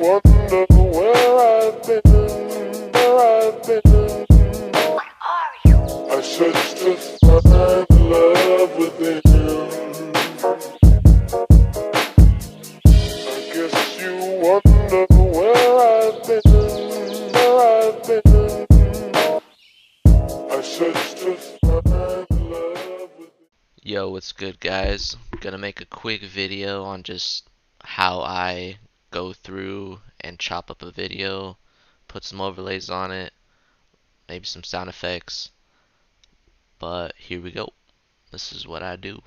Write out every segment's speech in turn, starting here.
wonder where I've been, What are you? I searched to find love within. I guess you wonder where I've been, I searched to find love within. Yo, what's good, guys? I'm gonna make a quick video on just how I go through and chop up a video, put some overlays on it, maybe some sound effects, but here we go. This is what I do.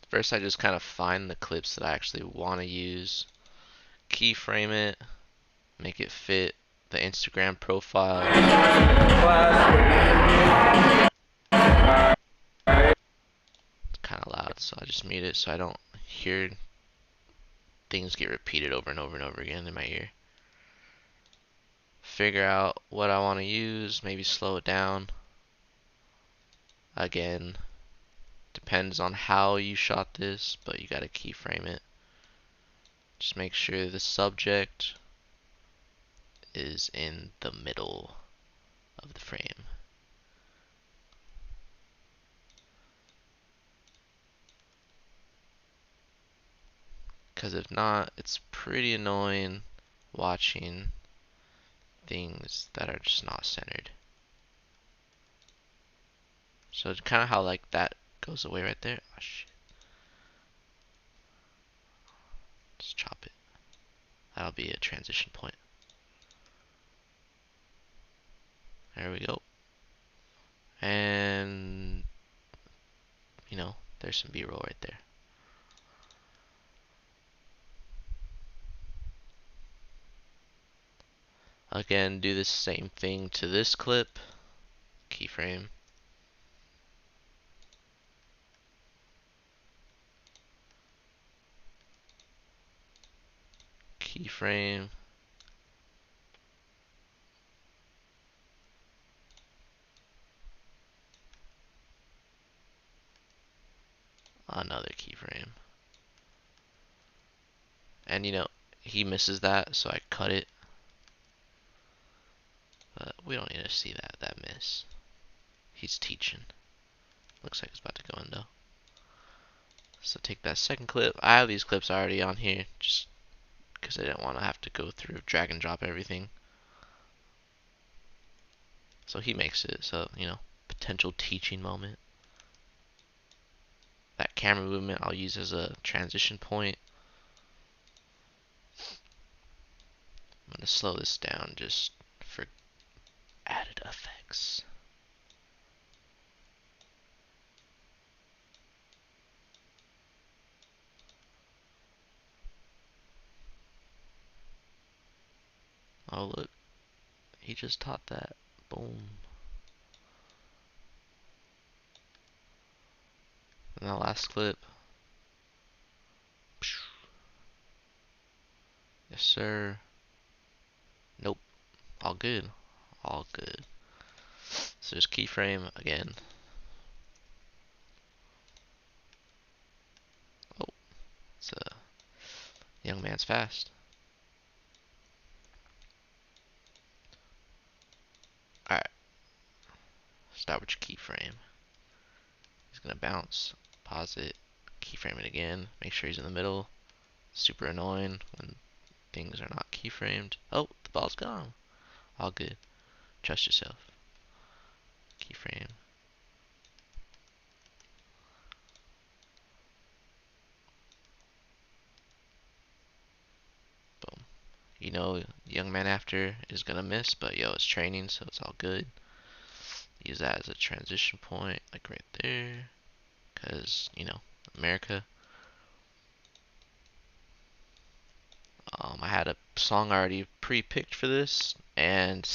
First, I just kind of find the clips that I actually want to use, keyframe it, make it fit the Instagram profile. It's kind of loud, so I just mute it so I don't hear things get repeated over and over and over again in my ear. Figure out what I want to use, maybe slow it down. Again, depends on how you shot this, but you gotta keyframe it. Just make sure the subject is in the middle of the frame. Because if not, it's pretty annoying watching things that are just not centered. So it's kind of how like that goes away right there. Oh shit. Just chop it. That'll be a transition point. There we go. And you know, there's some B-roll right there. Again, do the same thing to this clip. Keyframe. Keyframe. Another keyframe. And you know, he misses that, so I cut it. But we don't need to see that miss. He's teaching. Looks like it's about to go in though. So take that second clip. I have these clips already on here just because I didn't want to have to go through drag and drop everything. So he makes it, so you know, potential teaching moment. That camera movement I'll use as a transition point. I'm gonna slow this down just for added effects. Oh look, he just taught that. Boom. And that last clip. Yes sir. Nope. All good. All good. So just keyframe again. Oh, it's a young man's fast. Alright. Start with your keyframe. He's gonna bounce. Pause it. Keyframe it again. Make sure he's in the middle. Super annoying when things are not keyframed. Oh, the ball's gone. All good. Trust yourself. Keyframe. Boom. You know, young man after is gonna miss, but yo, it's training, so it's all good. Use that as a transition point, like right there. Because, you know, America. I had a song already pre-picked for this, and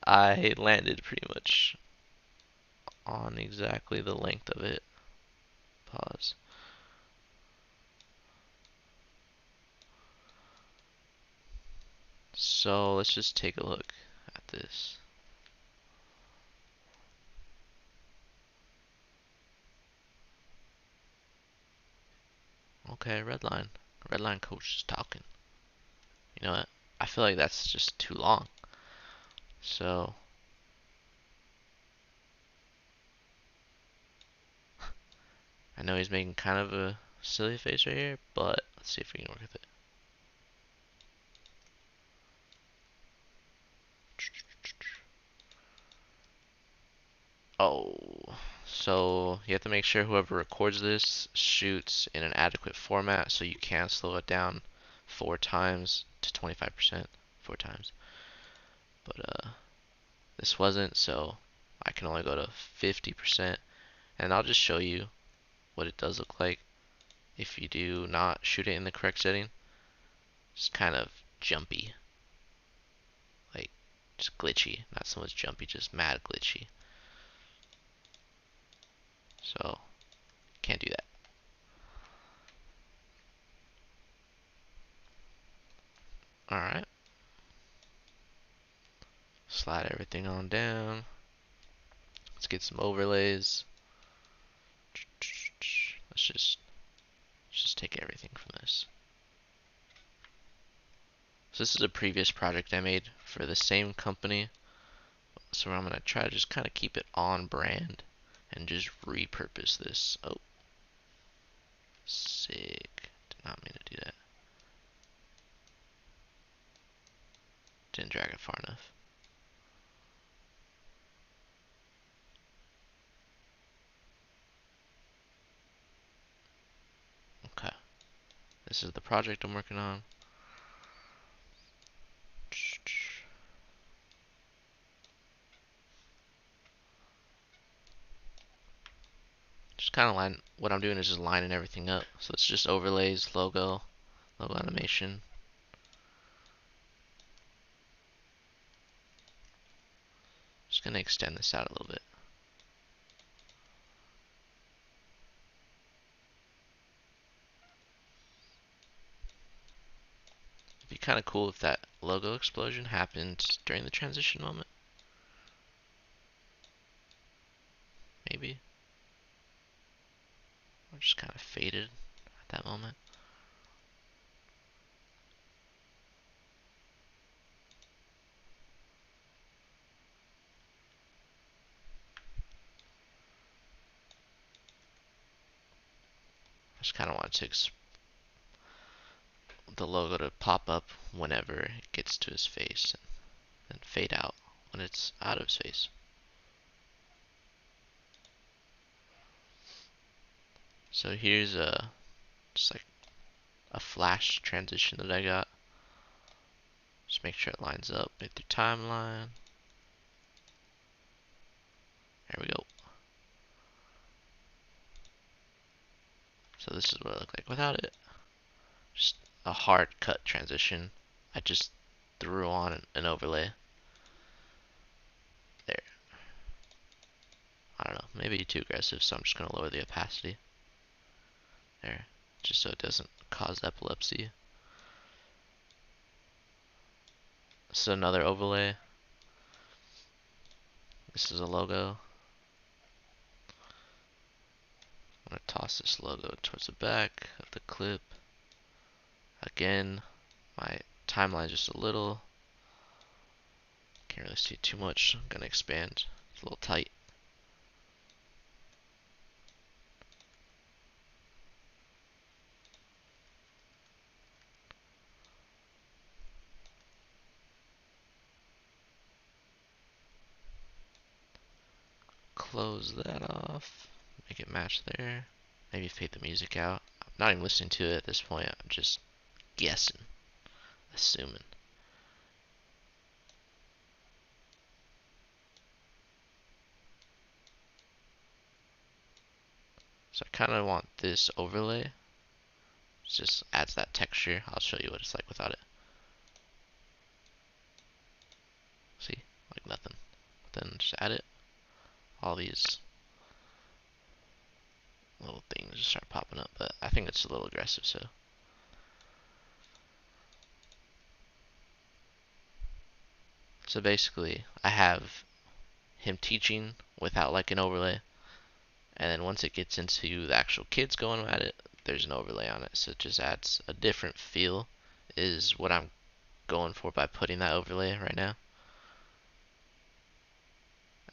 I landed pretty much on exactly the length of it. Pause. So let's just take a look at this. Okay, red line. Red line coach is talking. You know what? I feel like that's just too long. So I know he's making kind of a silly face right here, but let's see if we can work with it. Oh, so you have to make sure whoever records this shoots in an adequate format so you can slow it down 4 times to 25%, 4 times. But this wasn't, so I can only go to 50%, and I'll just show you what it does look like if you do not shoot it in the correct setting. It's kind of jumpy, like just glitchy, not so much jumpy, just mad glitchy. So can't do that. Alright, slide everything on down. Let's get some overlays. Let's just take everything from this. So this is a previous project I made for the same company. So I'm gonna try to just kind of keep it on brand and just repurpose this. Oh, sick. Did not mean to do that. Didn't drag it far enough. Okay. This is the project I'm working on. Just kind of line, what I'm doing is just lining everything up. So it's just overlays, logo animation. Just gonna extend this out a little bit. It'd be kind of cool if that logo explosion happened during the transition moment. Maybe. Or just kind of faded at that moment. I just kind of want the logo to pop up whenever it gets to his face and fade out when it's out of his face. So here's just like a flash transition that I got. Just make sure it lines up with your timeline. There we go. So this is what it looked like without it. Just a hard cut transition. I just threw on an overlay. There. I don't know, maybe too aggressive, so I'm just gonna lower the opacity. There. Just so it doesn't cause epilepsy. This is another overlay. This is a logo. I'm gonna toss this logo towards the back of the clip. Again, my timeline is just a little. Can't really see too much. I'm gonna expand. It's a little tight. Close that off. Make it match there. Maybe fade the music out. I'm not even listening to it at this point. I'm just guessing, assuming. So I kind of want this overlay. It just adds that texture. I'll show you what it's like without it. See? Like nothing. Then just add it. All these little things just start popping up, but I think it's a little aggressive, so. So basically, I have him teaching without like an overlay, and then once it gets into the actual kids going at it, there's an overlay on it. So it just adds a different feel, is what I'm going for by putting that overlay right now.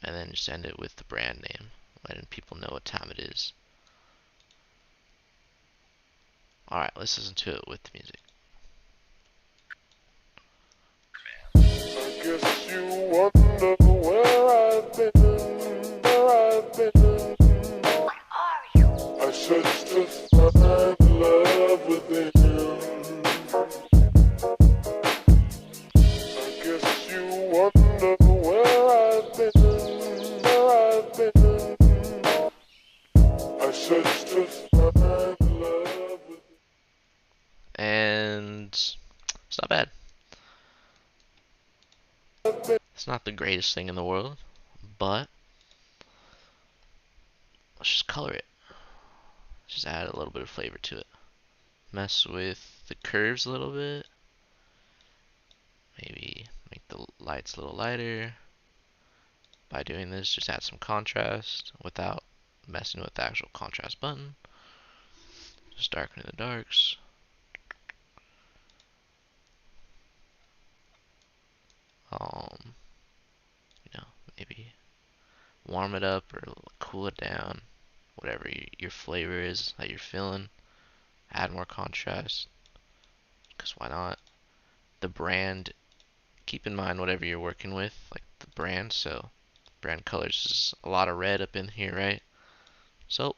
And then just end it with the brand name, letting people know what time it is. Alright, let's listen to it with the music. I guess you wonder where I've been, where I've been. What are you? I searched to find love within. I guess you wonder where I've been, where I've been. I searched to find love within. And it's not bad. It's not the greatest thing in the world, but let's just color it. Just add a little bit of flavor to it. Mess with the curves a little bit. Maybe make the lights a little lighter. By doing this, just add some contrast without messing with the actual contrast button. Just darken the darks. You know, maybe warm it up or cool it down. Whatever your flavor is that you're feeling. Add more contrast, because why not? The brand, keep in mind whatever you're working with, like the brand. So brand colors is a lot of red up in here, right? So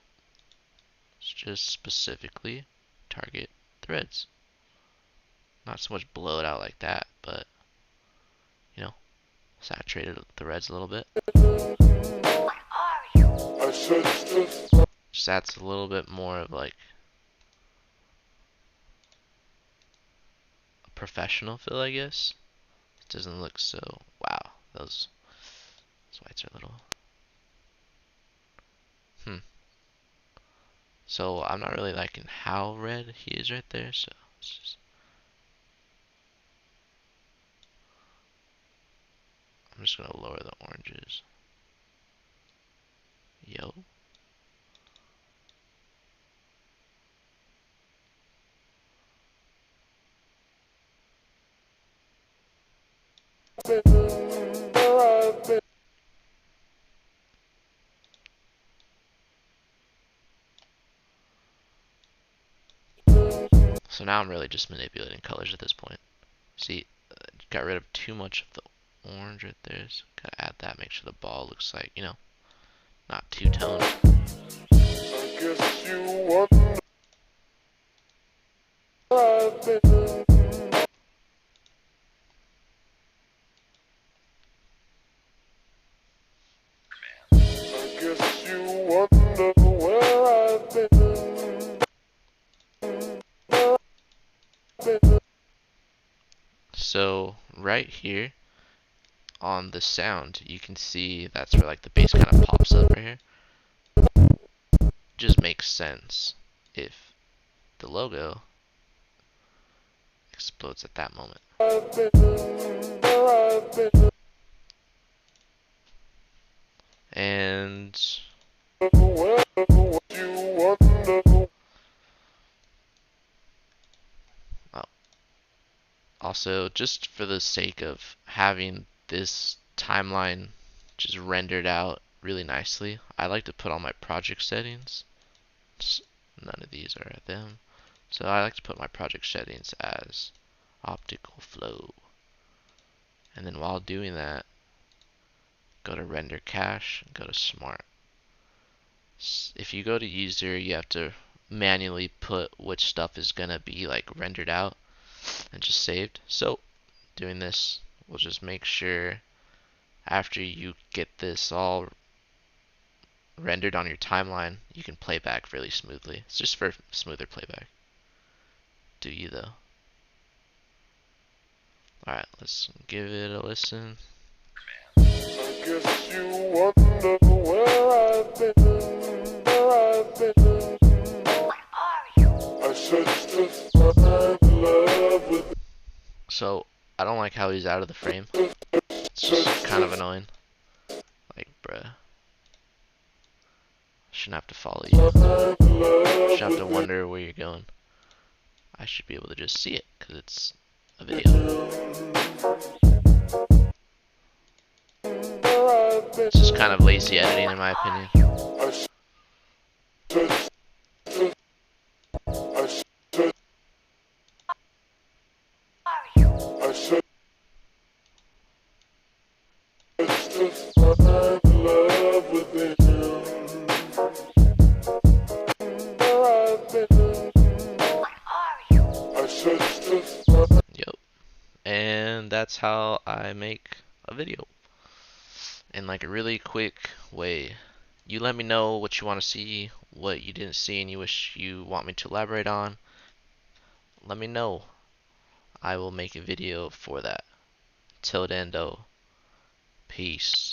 let's just specifically target the reds. Not so much blow it out like that, but you know, saturate the reds a little bit. What are you? I searched to find. Just adds a little bit more of like a professional feel, I guess. It doesn't look so, wow, those whites are a little, So I'm not really liking how red he is right there, so I'm just gonna lower the oranges. Yo. So now I'm really just manipulating colors at this point. See, got rid of too much of the orange right there, so gotta add that, make sure the ball looks like, you know, not two-toned. I guess you wonder where I've been. I guess you wonder where I've been. So right here on the sound, you can see that's where like the bass kind of pops up right here. Just makes sense if the logo explodes at that moment. And also, just for the sake of having this timeline just rendered out really nicely, I like to put all my project settings. None of these are them. So I like to put my project settings as optical flow. And then while doing that, go to render cache and go to smart. If you go to user, you have to manually put which stuff is gonna be like rendered out and just saved. So doing this, we'll just make sure after you get this all rendered on your timeline, you can play back really smoothly. It's just for smoother playback. Do you though? Alright, let's give it a listen. I guess you wonder where I've been, where I've been. What are you? I searched to find love with. So I don't like how he's out of the frame. It's just kind of annoying. Like, bruh. Shouldn't have to follow you. Shouldn't have to wonder where you're going. I should be able to just see it, because it's a video. It's just kind of lazy editing in my opinion. I said just to find love within you. Where I've been, I searched to find. Yep. And that's how I make a video. In like a really quick way. You let me know what you want to see, what you didn't see and you wish you want me to elaborate on. Let me know. I will make a video for that. Till then though, peace.